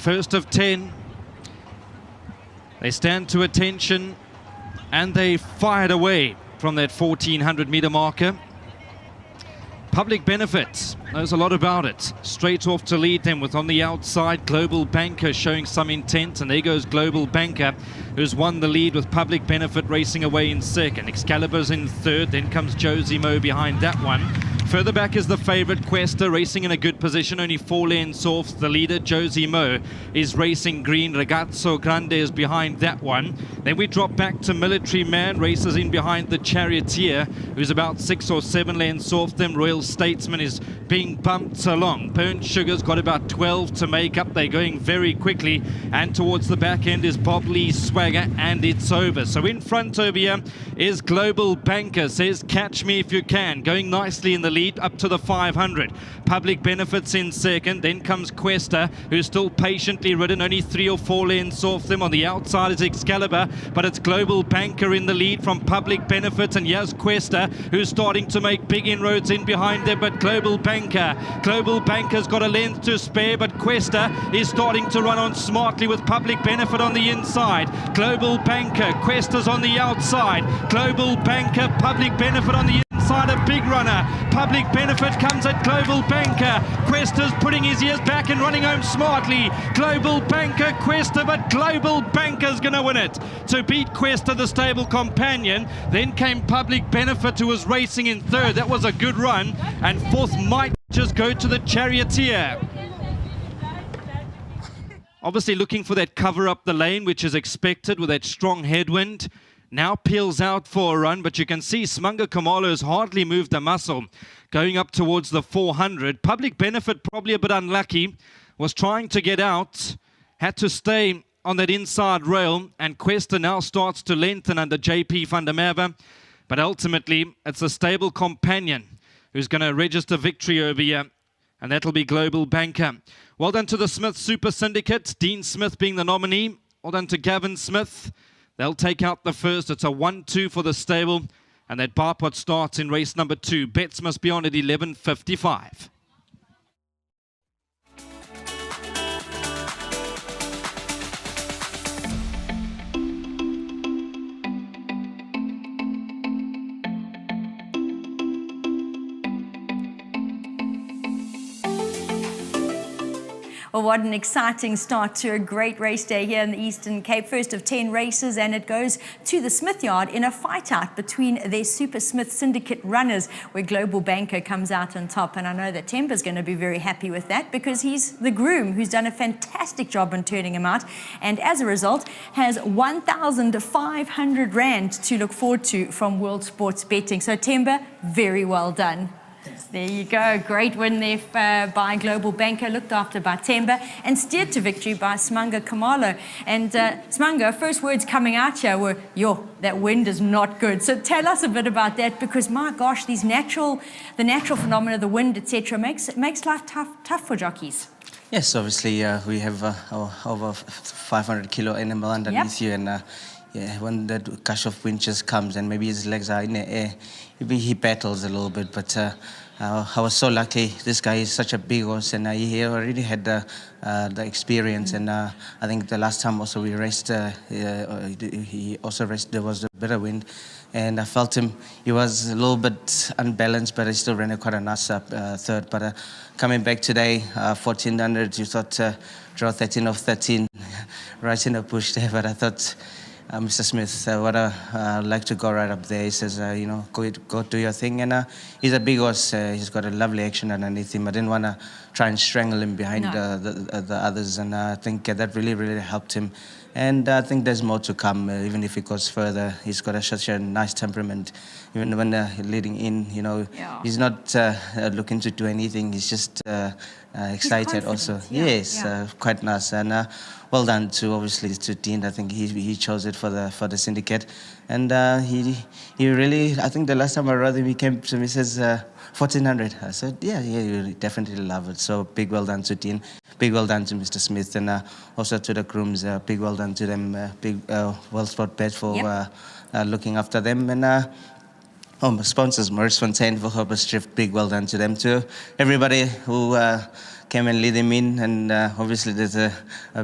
First of 10. They stand to attention and they fired away from that 1400 meter marker. Public Benefit knows a lot about it. Straight off to lead them with on the outside Global Banker showing some intent, and there goes Global Banker, who's won the lead with Public Benefit racing away in second. Excalibur's in third, then comes Josie Mo behind that one. Further back is the favourite Questa, racing in a good position, only 4 lengths off the leader. Josie Mo is racing green. Ragazzo Grande is behind that one. Then we drop back to Military Man, races in behind the Charioteer, who's about 6 or 7 lengths off them. Royal Statesman is being bumped along. Burnt Sugar's got about 12 to make up. They're going very quickly, and towards the back end is Bob Lee's Swagger, and it's over. So in front over here is Global Banker, says catch me if you can, going nicely in the lead up to the 500. Public Benefits in second, then comes Questa, who's still patiently ridden, only 3 or 4 lengths off them. On the outside is Excalibur, but it's Global Banker in the lead from Public Benefits, and here's Questa, who's starting to make big inroads in behind there, but Global Banker's got a length to spare, but Questa is starting to run on smartly with Public Benefit on the inside. Global Banker, Questa's on the outside. Global Banker, Public Benefit on the inside, a big runner. Public Benefit comes at Global Banker. Questa's putting his ears back and running home smartly. Global Banker, Questa, but Global Banker's going to win it. To beat Questa, the stable companion. Then came Public Benefit, who was racing in third. That was a good run. And fourth might just go to the Charioteer. Obviously looking for that cover up the lane, which is expected with that strong headwind. Now peels out for a run, but you can see Smunga Kamalo has hardly moved a muscle going up towards the 400. Public Benefit probably a bit unlucky, was trying to get out, had to stay on that inside rail, and Questa now starts to lengthen under JP van der Merwe. But ultimately, it's a stable companion who's going to register victory over here, and that'll be Global Banker. Well done to the Smith Super Syndicate, Dean Smith being the nominee. Well done to Gavin Smith. They'll take out the first. It's a 1-2 for the stable. And that bar pot starts in race number 2. Bets must be on at 11:55. Well, what an exciting start to a great race day here in the Eastern Cape. First of 10 races, and it goes to the Smith Yard in a fight out between their Super Smith Syndicate runners, where Global Banker comes out on top. And I know that Temba's going to be very happy with that, because he's the groom who's done a fantastic job in turning him out, and as a result has 1,500 Rand to look forward to from World Sports Betting. So Temba, very well done. There you go. Great win there by Global Banker, looked after by Temba, and steered to victory by Smunga Kamalo. And Smunga, first words coming out here were, yo, that wind is not good. So tell us a bit about that, because my gosh, the natural phenomena, the wind, etc., makes life tough for jockeys. Yes, obviously we have our over 500 kilo animal underneath you, and yeah, when that gush of wind just comes and maybe his legs are in the air, he battles a little bit. But I was so lucky. This guy is such a big horse, and he already had the experience. And I think the last time also we raced, he also raced. There was a bit of wind, and I felt him. He was a little bit unbalanced, but he still ran quite a nice third. But coming back today, 1400, you thought draw 13 of 13, right in the push there. But I thought, Mr. Smith, I'd like to go right up there. He says, you know, go do your thing. And he's a big horse. He's got a lovely action underneath him. I didn't want to try and strangle him behind the others. And I think that really helped him. And I think there's more to come, even if he goes further. He's got such a nice temperament. Even when leading in, you know, he's not looking to do anything. He's just excited also. Yeah. Yes, quite nice. And well done to, obviously, to Dean. I think he chose it for the syndicate. And he really, I think the last time I rode him, he came to me, says 1400. I said, yeah, you definitely love it. So big well done to Dean. Big well done to Mr. Smith, and also to the grooms. Big well done to them. Big World Sport Bet for looking after them. And Oh, my sponsors, Maurice Fontaine for Hoppersdrift, big well done to them too. Everybody who came and lead them in, and obviously there's a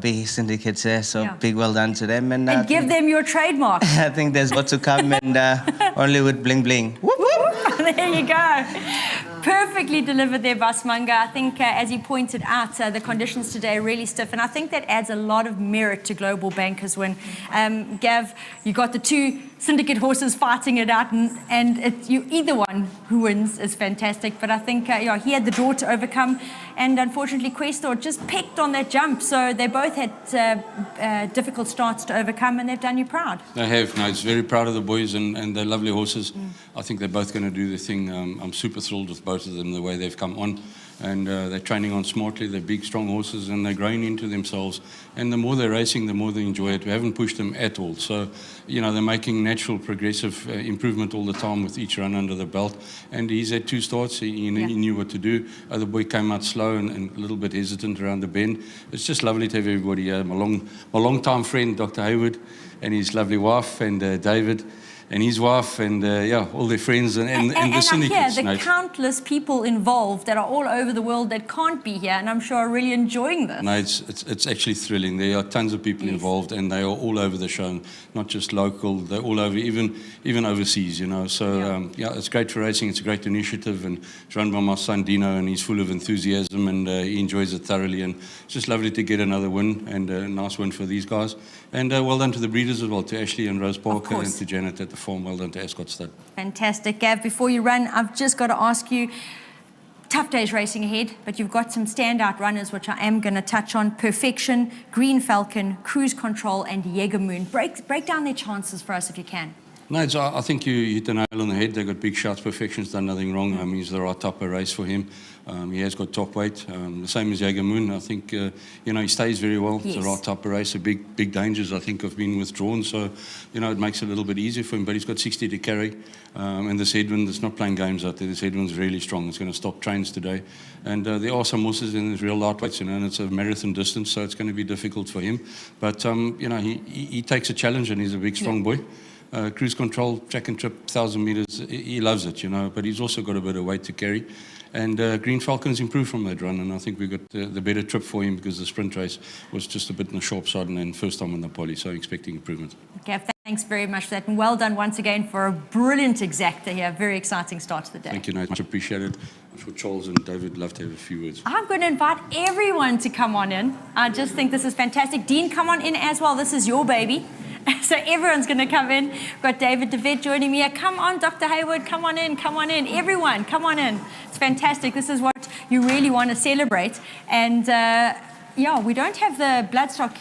big syndicate there, so big well done to them. And give them your trademark. I think there's more to come, and only with bling bling. Whoop, whoop. There you go. Perfectly delivered there, Basmanga. I think, as you pointed out, the conditions today are really stiff, and I think that adds a lot of merit to Global Bankers win. Gav, you got the two syndicate horses fighting it out, and either one who wins is fantastic. But I think he had the draw to overcome, and unfortunately Questor just picked on that jump. So they both had difficult starts to overcome, and they've done you proud. They have. No, it's very proud of the boys, and they're lovely horses. I think they're both going to do the thing. I'm super thrilled with both of them, the way they've come on. And they're training on smartly. They're big, strong horses, and they're growing into themselves. And the more they're racing, the more they enjoy it. We haven't pushed them at all. So, they're making natural, progressive improvement all the time with each run under the belt. And he's had 2 starts. He knew what to do. The boy came out slow and a little bit hesitant around the bend. It's just lovely to have everybody here. My long-time friend, Dr. Hayward, and his lovely wife, and David, and his wife, and all their friends, and the syndicates. And I hear the countless people involved that are all over the world that can't be here, and I'm sure are really enjoying this. No, it's actually thrilling. There are tons of people involved, and they are all over the show, not just local. They're all over, even overseas. So it's great for racing. It's a great initiative, and it's run by my son Dino, and he's full of enthusiasm, and he enjoys it thoroughly. And it's just lovely to get another win, and a nice win for these guys. And well done to the breeders as well, to Ashley and Rose Parker, and to Janet at the farm. Well done to Ascot Stud. Fantastic. Gav, before you run, I've just got to ask you, tough days racing ahead, but you've got some standout runners, which I am going to touch on. Perfection, Green Falcon, Cruise Control, and Jaeger Moon. Break down their chances for us if you can. No, I think you hit the nail on the head. They've got big shots. Perfection's done nothing wrong. He's the right type of race for him. He has got top weight. The same as Jaeger Moon. I think, he stays very well. Yes. It's the right type of race. The big dangers, I think, have been withdrawn. So, it makes it a little bit easier for him. But he's got 60 to carry. And this headwind, it's not playing games out there. This headwind's really strong. It's going to stop trains today. And there are some horses in this real lightweights, and it's a marathon distance, so it's going to be difficult for him. But, he takes a challenge, and he's a big, strong boy. Cruise Control, track and trip, 1,000 meters, he loves it, but he's also got a bit of weight to carry. And Green Falcon's improved from that run, and I think we got the better trip for him because the sprint race was just a bit on the sharp side, and then first time on the poly, so expecting improvement. Okay, thanks very much for that, and well done once again for a brilliant exacta here. Very exciting start to the day. Thank you, Nate. Much appreciated. I'm sure Charles and David would love to have a few words. I'm going to invite everyone to come on in. I just think this is fantastic. Dean, come on in as well. This is your baby. So everyone's going to come in. We've got David DeVette joining me here. Come on, Dr. Hayward, come on in, come on in. Everyone, come on in. It's fantastic. This is what you really want to celebrate. And we don't have the Bloodstock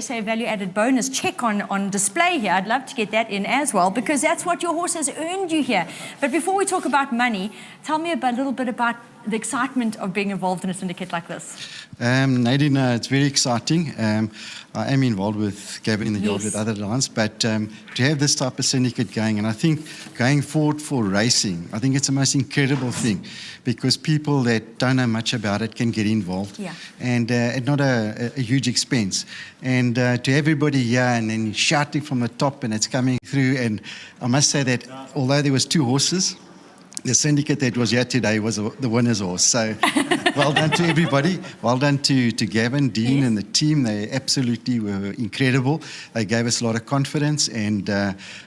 SA value added bonus check on display here. I'd love to get that in as well, because that's what your horse has earned you here. But before we talk about money, tell me a little bit about the excitement of being involved in a syndicate like this. Nadine, it's very exciting. I am involved with Gavin in the yard with other lines, but to have this type of syndicate going, and I think going forward for racing, I think it's the most incredible thing, because people that don't know much about it can get involved, and at not a huge expense. And to everybody here and then shouting from the top, and it's coming through. And I must say that although there was 2 horses, the syndicate that was here today was the winner's horse. So well done to everybody. Well done to Gavin, Dean, and the team. They absolutely were incredible. They gave us a lot of confidence, and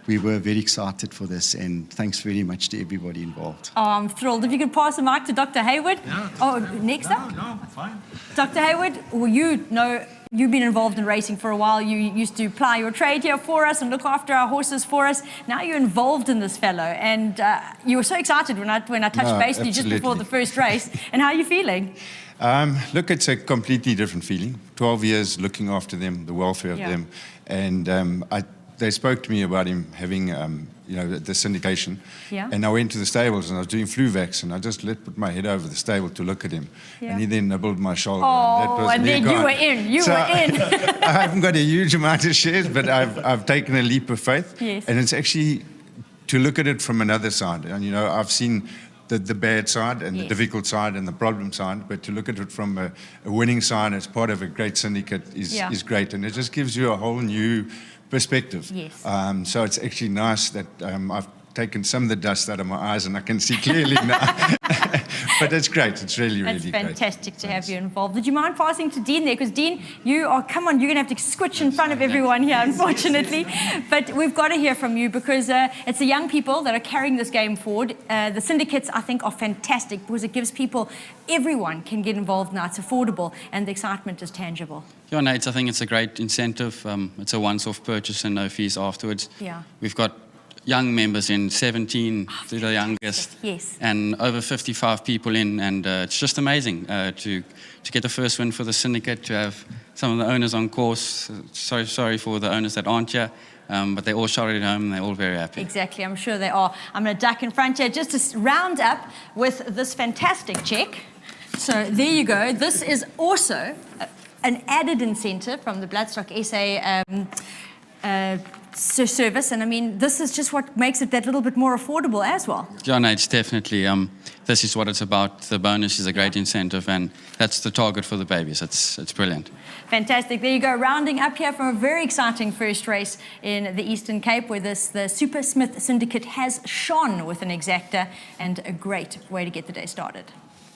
we were very excited for this. And thanks very much to everybody involved. Oh, I'm thrilled. If you could pass the mic to Dr. Hayward. Next up. No, fine. Dr. Hayward, well, you've been involved in racing for a while. You used to ply your trade here for us and look after our horses for us. Now you're involved in this fellow, and you were so excited when I touched base with you just before the first race. And how are you feeling? Look, it's a completely different feeling. 12 years looking after them, the welfare of them, and they spoke to me about him having, the syndication. And I went to the stables and I was doing flu vax, and I just put my head over the stable to look at him. And he then nibbled my shoulder. Oh, and then you were in. You were in. I haven't got a huge amount of shares, but I've taken a leap of faith. Yes. And it's actually to look at it from another side. And, I've seen the bad side and the difficult side and the problem side, but to look at it from a winning side as part of a great syndicate is great. And it just gives you a whole new perspective. Yes. So it's actually nice that I've taken some of the dust out of my eyes and I can see clearly now. But it's great. It's really, really great. It's fantastic to have you involved. Would you mind passing to Dean there? Because Dean, come on, you're going to have to switch in front of everyone here, unfortunately. But we've got to hear from you because it's the young people that are carrying this game forward. The syndicates, I think, are fantastic because it gives people, everyone can get involved now. It's affordable and the excitement is tangible. Yeah, Nate, I think it's a great incentive. It's a once-off purchase and no fees afterwards. Yeah. We've got young members in, 17 to the youngest, yes, and over 55 people in, and it's just amazing to get the first win for the syndicate, to have some of the owners on course. Sorry for the owners that aren't here, but they all shot it home and they're all very happy. Exactly, I'm sure they are. I'm going to duck in front here just to round up with this fantastic check. So there you go. This is also an added incentive from the Bloodstock SA service, and I mean, this is just what makes it that little bit more affordable as well. Yeah, no, it's definitely, this is what it's about. The bonus is a great incentive, and that's the target for the babies. It's brilliant. Fantastic. There you go, rounding up here from a very exciting first race in the Eastern Cape, where the Super Smith Syndicate has shone with an exacta, and a great way to get the day started.